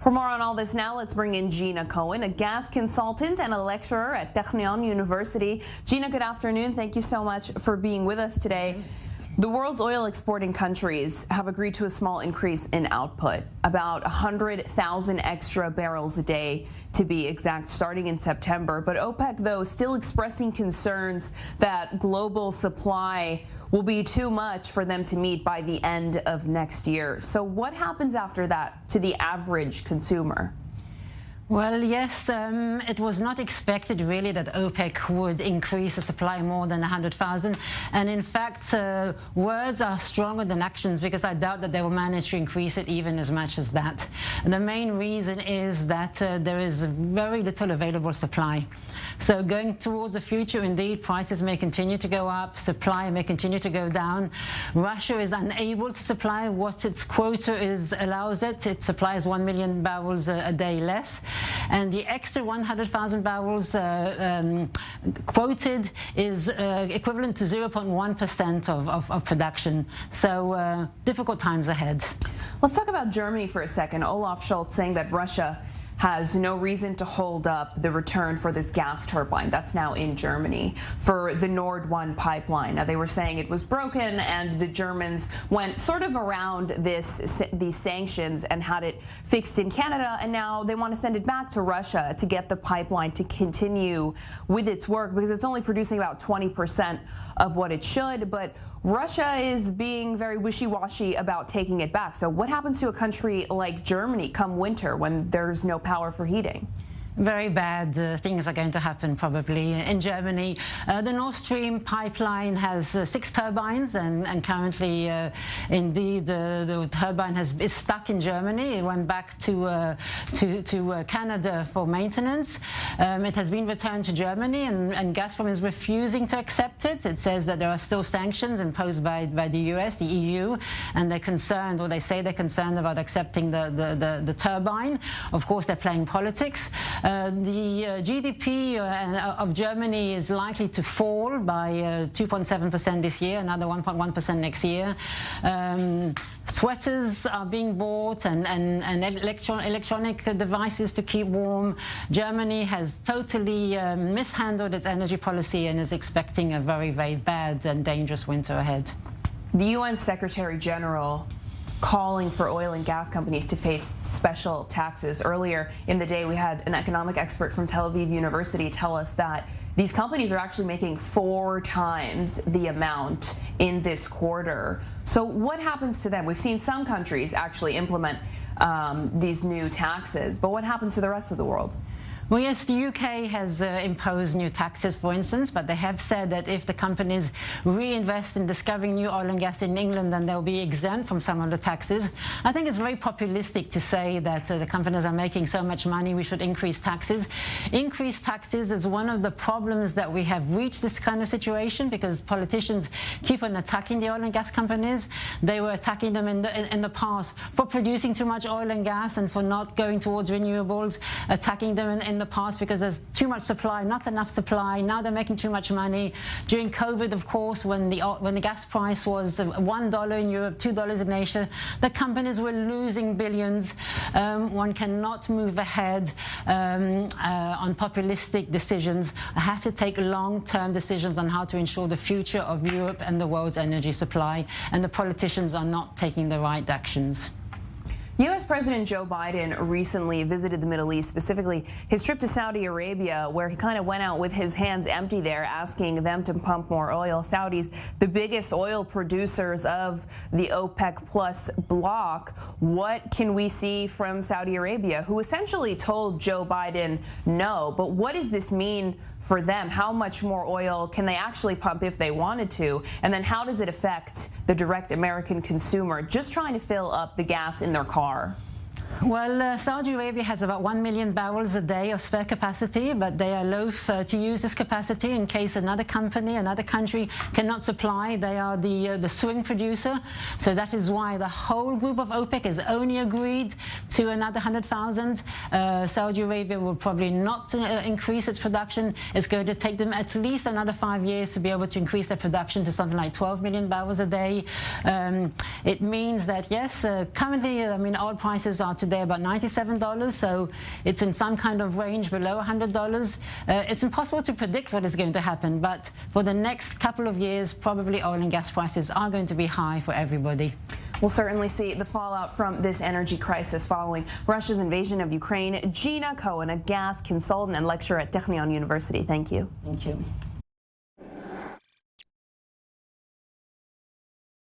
For more on all this now, let's bring in Gina Cohen, a gas consultant and a lecturer at Technion University. Gina, good afternoon. Thank you so much for being with us today. The world's oil exporting countries have agreed to a small increase in output, about 100,000 extra barrels a day to be exact, starting in September. But OPEC, though, still expressing concerns that global supply will be too much for them to meet by the end of next year. So what happens after that to the average consumer? Well, yes, it was not expected really that OPEC would increase the supply more than 100,000. And in fact, words are stronger than actions, because I doubt that they will manage to increase it even as much as that. And the main reason is that there is very little available supply. So going towards the future, indeed, prices may continue to go up, supply may continue to go down. Russia is unable to supply what its quota allows it. It supplies 1 million barrels a day less. And the extra 100,000 barrels quoted is equivalent to 0.1% of production. So difficult times ahead. Let's talk about Germany for a second. Olaf Scholz saying that Russia has no reason to hold up the return for this gas turbine that's now in Germany for the Nord 1 pipeline. Now, they were saying it was broken, and the Germans went sort of around these sanctions and had it fixed in Canada, and now they want to send it back to Russia to get the pipeline to continue with its work, because it's only producing about 20% of what it should. But Russia is being very wishy-washy about taking it back. So what happens to a country like Germany come winter when there's no power for heating? Very bad things are going to happen probably in Germany. The Nord Stream pipeline has 6 turbines, and currently, indeed, the turbine is stuck in Germany. It went back to Canada for maintenance. It has been returned to Germany, and Gazprom is refusing to accept it. It says that there are still sanctions imposed by the US, the EU, and they're concerned, or they say they're concerned about accepting the turbine. Of course, they're playing politics. The GDP of Germany is likely to fall by 2.7% this year, another 1.1% next year. Sweaters are being bought and electronic devices to keep warm. Germany has totally mishandled its energy policy and is expecting a very, very bad and dangerous winter ahead. The UN Secretary General calling for oil and gas companies to face special taxes. Earlier in the day, we had an economic expert from Tel Aviv University tell us that these companies are actually making 4 times the amount in this quarter. So what happens to them? We've seen some countries actually implement these new taxes, but what happens to the rest of the world? Well, yes, the UK has imposed new taxes, for instance, but they have said that if the companies reinvest in discovering new oil and gas in England, then they'll be exempt from some of the taxes. I think it's very populistic to say that the companies are making so much money, we should increase taxes. Increased taxes is one of the problems that we have reached this kind of situation, because politicians keep on attacking the oil and gas companies. They were attacking them in the past for producing too much oil and gas and for not going towards renewables, attacking them in the past because there's too much supply, not enough supply. Now they're making too much money. During COVID, of course, when the gas price was $1 in Europe, $2 in Asia, the companies were losing billions. One cannot move ahead on populistic decisions. I have to take long-term decisions on how to ensure the future of Europe and the world's energy supply, and the politicians are not taking the right actions. U.S. President Joe Biden recently visited the Middle East, specifically his trip to Saudi Arabia, where he kind of went out with his hands empty there, asking them to pump more oil. Saudis, the biggest oil producers of the OPEC Plus bloc. What can we see from Saudi Arabia, who essentially told Joe Biden no? But what does this mean for them? How much more oil can they actually pump if they wanted to? And then how does it affect the direct American consumer just trying to fill up the gas in their car? Well, Saudi Arabia has about 1 million barrels a day of spare capacity, but they are loath to use this capacity in case another country cannot supply. They are the swing producer, so that is why the whole group of OPEC has only agreed to another 100,000. Saudi Arabia will probably not increase its production. It's going to take them at least another 5 years to be able to increase their production to something like 12 million barrels a day. It means that, yes, currently, I mean, oil prices are today about $97, so it's in some kind of range below $100. It's impossible to predict what is going to happen, but for the next couple of years, probably oil and gas prices are going to be high for everybody. We'll certainly see the fallout from this energy crisis following Russia's invasion of Ukraine. Gina Cohen, a gas consultant and lecturer at Technion University. Thank you. Thank you.